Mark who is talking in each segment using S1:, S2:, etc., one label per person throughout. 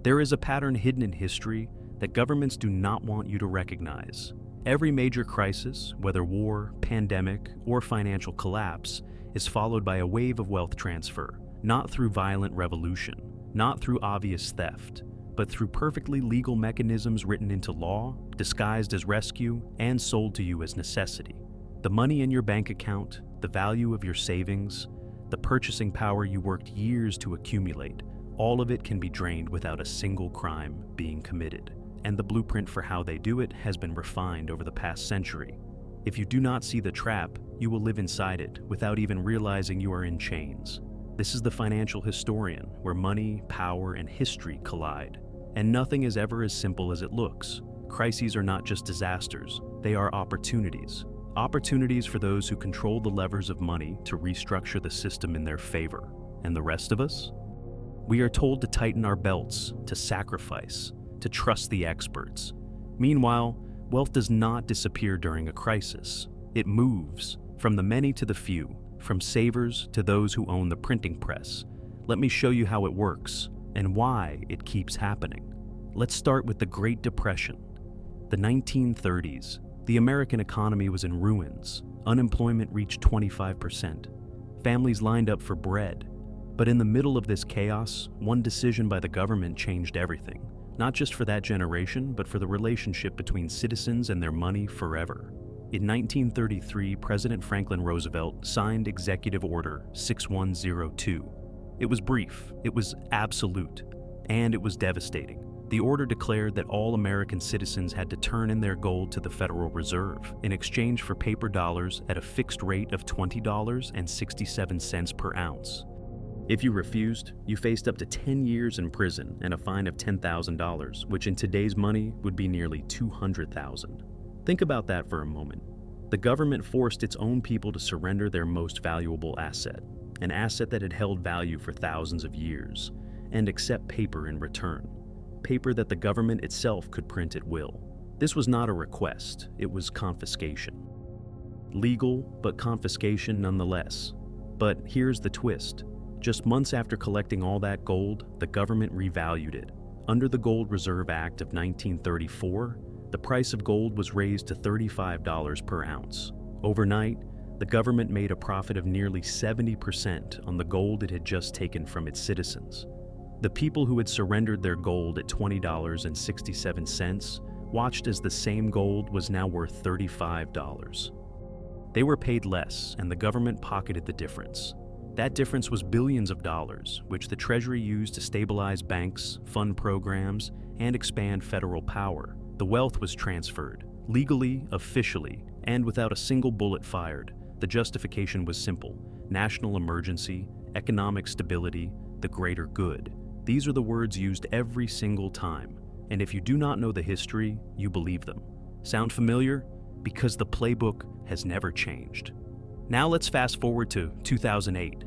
S1: There is a pattern hidden in history that governments do not want you to recognize. Every major crisis, whether war, pandemic, or financial collapse, is followed by a wave of wealth transfer, not through violent revolution, not through obvious theft, but through perfectly legal mechanisms written into law, disguised as rescue, and sold to you as necessity. The money in your bank account, the value of your savings, the purchasing power you worked years to accumulate, all of it can be drained without a single crime being committed. And the blueprint for how they do it has been refined over the past century. If you do not see the trap, you will live inside it without even realizing you are in chains. This is the Financial Historian, where money, power, and history collide. And nothing is ever as simple as it looks. Crises are not just disasters, they are opportunities. Opportunities for those who control the levers of money to restructure the system in their favor. And the rest of us? We are told to tighten our belts, to sacrifice, to trust the experts. Meanwhile, wealth does not disappear during a crisis. It moves, from the many to the few, from savers to those who own the printing press. Let me show you how it works, and why it keeps happening. Let's start with the Great Depression. The 1930s, the American economy was in ruins. Unemployment reached 25%. Families lined up for bread. But in the middle of this chaos, one decision by the government changed everything. Not just for that generation, but for the relationship between citizens and their money forever. In 1933, President Franklin Roosevelt signed Executive Order 6102. It was brief, it was absolute, and it was devastating. The order declared that all American citizens had to turn in their gold to the Federal Reserve in exchange for paper dollars at a fixed rate of $20.67 per ounce. If you refused, you faced up to 10 years in prison and a fine of $10,000, which in today's money would be nearly $200,000. Think about that for a moment. The government forced its own people to surrender their most valuable asset, an asset that had held value for thousands of years, and accept paper in return, paper that the government itself could print at will. This was not a request, it was confiscation. Legal, but confiscation nonetheless. But here's the twist. Just months after collecting all that gold, the government revalued it. Under the Gold Reserve Act of 1934, the price of gold was raised to $35 per ounce. Overnight, the government made a profit of nearly 70% on the gold it had just taken from its citizens. The people who had surrendered their gold at $20.67 watched as the same gold was now worth $35. They were paid less, and the government pocketed the difference. That difference was billions of dollars, which the Treasury used to stabilize banks, fund programs, and expand federal power. The wealth was transferred, legally, officially, and without a single bullet fired. The justification was simple: national emergency, economic stability, the greater good. These are the words used every single time, and if you do not know the history, you believe them. Sound familiar? Because the playbook has never changed. Now let's fast forward to 2008,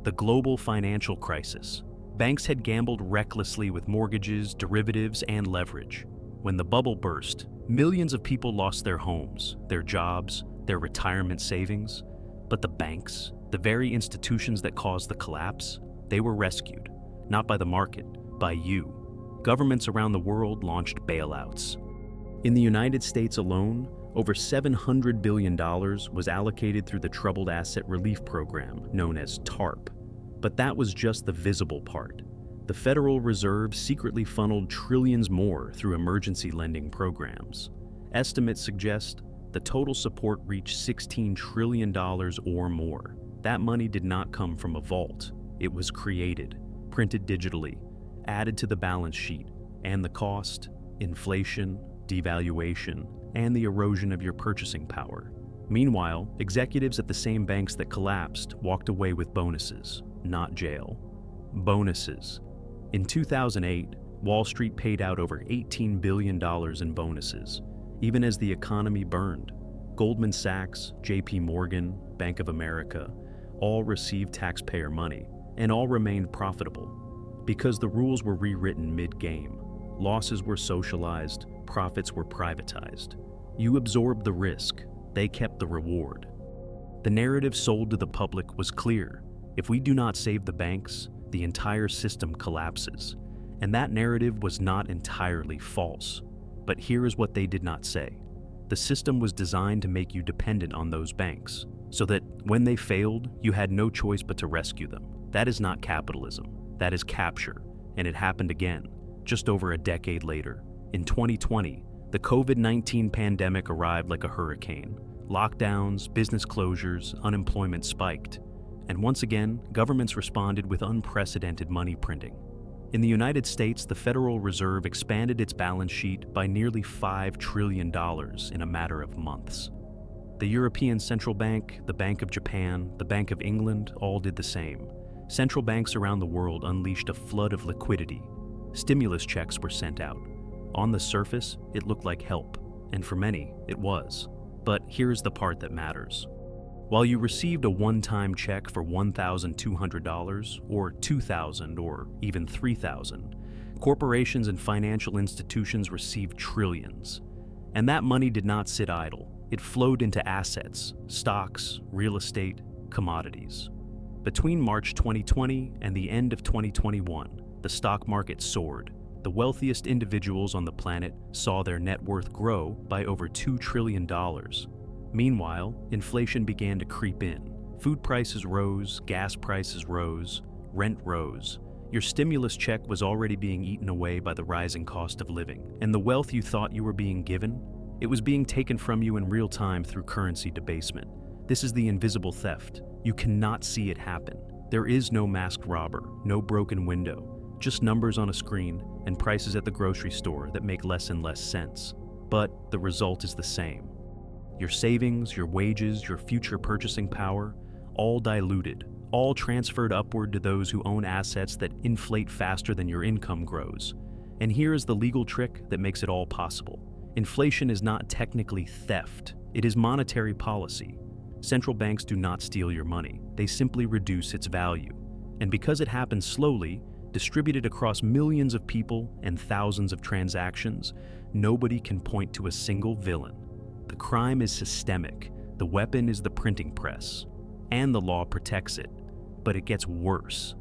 S1: the global financial crisis. Banks had gambled recklessly with mortgages, derivatives, and leverage. When the bubble burst, millions of people lost their homes, their jobs, their retirement savings. But the banks, the very institutions that caused the collapse, they were rescued, not by the market, by you. Governments around the world launched bailouts. In the United States alone, over $700 billion was allocated through the Troubled Asset Relief Program, known as TARP. But that was just the visible part. The Federal Reserve secretly funneled trillions more through emergency lending programs. Estimates suggest the total support reached $16 trillion or more. That money did not come from a vault. It was created, printed digitally, added to the balance sheet, and the cost, inflation, devaluation, and the erosion of your purchasing power. Meanwhile, executives at the same banks that collapsed walked away with bonuses, not jail. Bonuses. In 2008, Wall Street paid out over $18 billion in bonuses, even as the economy burned. Goldman Sachs, JP Morgan, Bank of America, all received taxpayer money, and all remained profitable. Because the rules were rewritten mid-game, losses were socialized, profits were privatized. You absorbed the risk, they kept the reward. The narrative sold to the public was clear. If we do not save the banks, the entire system collapses. And that narrative was not entirely false. But here is what they did not say. The system was designed to make you dependent on those banks, so that when they failed, you had no choice but to rescue them. That is not capitalism. That is capture. And it happened again, just over a decade later. In 2020, the COVID-19 pandemic arrived like a hurricane. Lockdowns, business closures, unemployment spiked. And once again, governments responded with unprecedented money printing. In the United States, the Federal Reserve expanded its balance sheet by nearly $5 trillion in a matter of months. The European Central Bank, the Bank of Japan, the Bank of England all did the same. Central banks around the world unleashed a flood of liquidity. Stimulus checks were sent out. On the surface, it looked like help, and for many, it was. But here's the part that matters. While you received a one-time check for $1,200, or $2,000, or even $3,000, corporations and financial institutions received trillions. And that money did not sit idle. It flowed into assets, stocks, real estate, commodities. Between March 2020 and the end of 2021, the stock market soared. The wealthiest individuals on the planet saw their net worth grow by over $2 trillion. Meanwhile, inflation began to creep in. Food prices rose, gas prices rose, rent rose. Your stimulus check was already being eaten away by the rising cost of living. And the wealth you thought you were being given, it was being taken from you in real time through currency debasement. This is the invisible theft. You cannot see it happen. There is no masked robber, no broken window, just numbers on a screen and prices at the grocery store that make less and less sense. But the result is the same. Your savings, your wages, your future purchasing power, all diluted, all transferred upward to those who own assets that inflate faster than your income grows. And here is the legal trick that makes it all possible. Inflation is not technically theft, it is monetary policy. Central banks do not steal your money, they simply reduce its value. And because it happens slowly, distributed across millions of people and thousands of transactions, nobody can point to a single villain. The crime is systemic, the weapon is the printing press, and the law protects it. But it gets worse.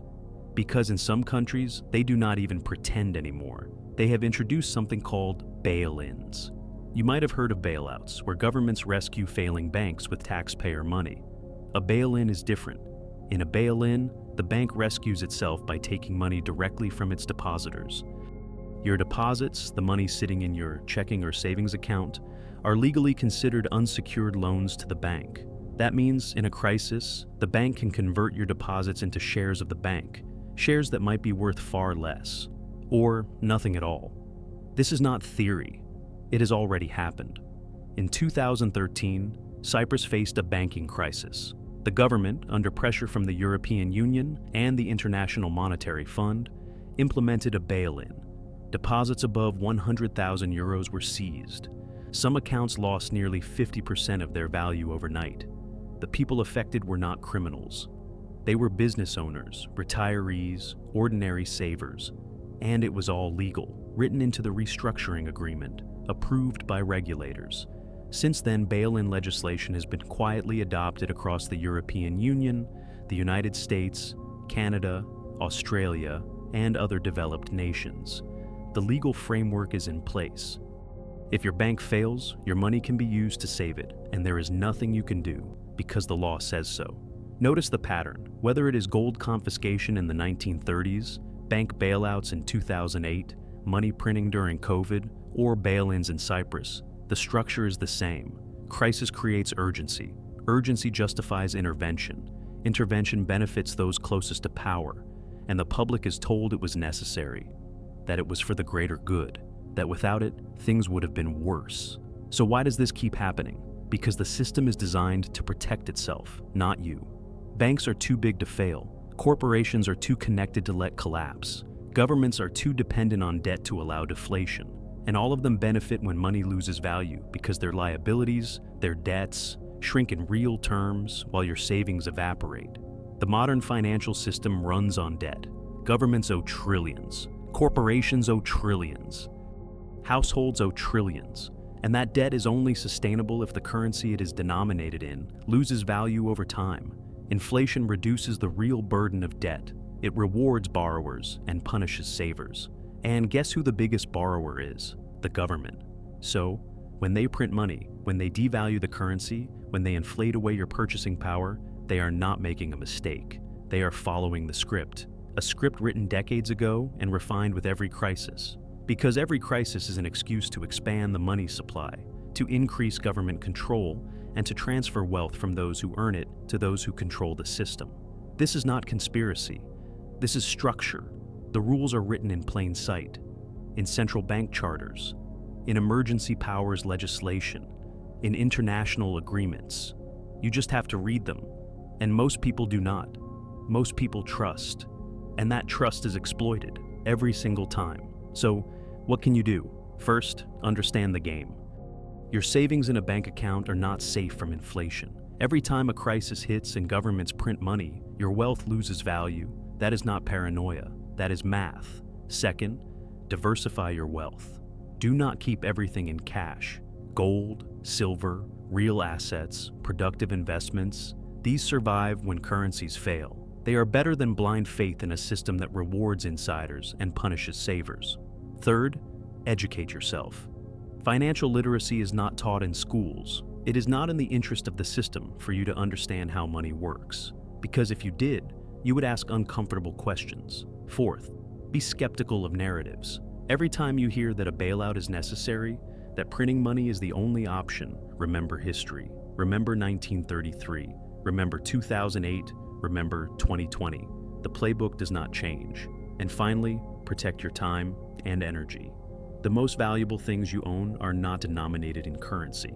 S1: Because in some countries, they do not even pretend anymore. They have introduced something called bail-ins. You might have heard of bailouts, where governments rescue failing banks with taxpayer money. A bail-in is different. In a bail-in, the bank rescues itself by taking money directly from its depositors. Your deposits, the money sitting in your checking or savings account, are legally considered unsecured loans to the bank. That means, in a crisis, the bank can convert your deposits into shares of the bank, shares that might be worth far less, or nothing at all. This is not theory. It has already happened. In 2013, Cyprus faced a banking crisis. The government, under pressure from the European Union and the International Monetary Fund, implemented a bail-in. Deposits above 100,000 euros were seized. Some accounts lost nearly 50% of their value overnight. The people affected were not criminals. They were business owners, retirees, ordinary savers, and it was all legal, written into the restructuring agreement, approved by regulators. Since then, bail-in legislation has been quietly adopted across the European Union, the United States, Canada, Australia, and other developed nations. The legal framework is in place. If your bank fails, your money can be used to save it, and there is nothing you can do, because the law says so. Notice the pattern. Whether it is gold confiscation in the 1930s, bank bailouts in 2008, money printing during COVID, or bail-ins in Cyprus, the structure is the same. Crisis creates urgency. Urgency justifies intervention. Intervention benefits those closest to power, and the public is told it was necessary, that it was for the greater good, that without it, things would have been worse. So why does this keep happening? Because the system is designed to protect itself, not you. Banks are too big to fail. Corporations are too connected to let collapse. Governments are too dependent on debt to allow deflation. And all of them benefit when money loses value because their liabilities, their debts, shrink in real terms while your savings evaporate. The modern financial system runs on debt. Governments owe trillions. Corporations owe trillions. Households owe trillions. And that debt is only sustainable if the currency it is denominated in loses value over time. Inflation reduces the real burden of debt. It rewards borrowers and punishes savers. And guess who the biggest borrower is? The government. So, when they print money, when they devalue the currency, when they inflate away your purchasing power, they are not making a mistake. They are following the script. A script written decades ago and refined with every crisis. Because every crisis is an excuse to expand the money supply, to increase government control, and to transfer wealth from those who earn it to those who control the system. This is not conspiracy. This is structure. The rules are written in plain sight, in central bank charters, in emergency powers legislation, in international agreements. You just have to read them. And most people do not. Most people trust. And that trust is exploited every single time. So, what can you do? First, understand the game. Your savings in a bank account are not safe from inflation. Every time a crisis hits and governments print money, your wealth loses value. That is not paranoia. That is math. Second, diversify your wealth. Do not keep everything in cash. Gold, silver, real assets, productive investments, these survive when currencies fail. They are better than blind faith in a system that rewards insiders and punishes savers. Third, educate yourself. Financial literacy is not taught in schools. It is not in the interest of the system for you to understand how money works, because if you did, you would ask uncomfortable questions. Fourth, be skeptical of narratives. Every time you hear that a bailout is necessary, that printing money is the only option, remember history. Remember 1933. Remember 2008. Remember 2020. The playbook does not change. And finally, protect your time and energy. The most valuable things you own are not denominated in currency.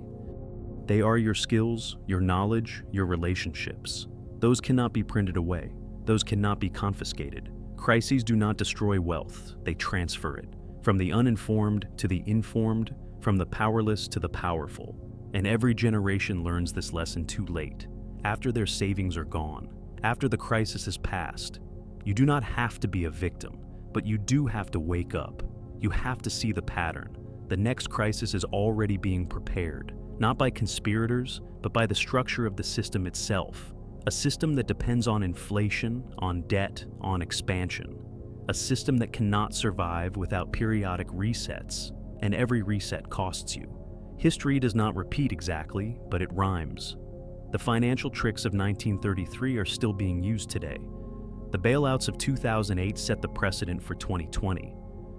S1: They are your skills, your knowledge, your relationships. Those cannot be printed away. Those cannot be confiscated. Crises do not destroy wealth, they transfer it. From the uninformed to the informed, from the powerless to the powerful. And every generation learns this lesson too late, after their savings are gone, after the crisis is past. You do not have to be a victim, but you do have to wake up. You have to see the pattern. The next crisis is already being prepared, not by conspirators, but by the structure of the system itself. A system that depends on inflation, on debt, on expansion. A system that cannot survive without periodic resets, and every reset costs you. History does not repeat exactly, but it rhymes. The financial tricks of 1933 are still being used today. The bailouts of 2008 set the precedent for 2020.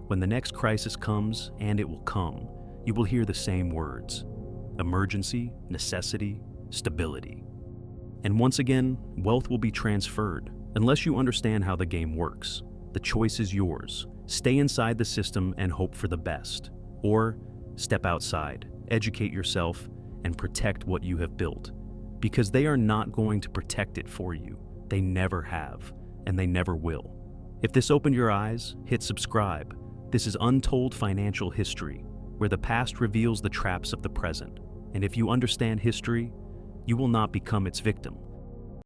S1: When the next crisis comes, and it will come, you will hear the same words: emergency, necessity, stability. And once again, wealth will be transferred. Unless you understand how the game works, the choice is yours. Stay inside the system and hope for the best. Or step outside, educate yourself, and protect what you have built. Because they are not going to protect it for you. They never have, and they never will. If this opened your eyes, hit subscribe. This is Untold Financial History, where the past reveals the traps of the present. And if you understand history, you will not become its victim.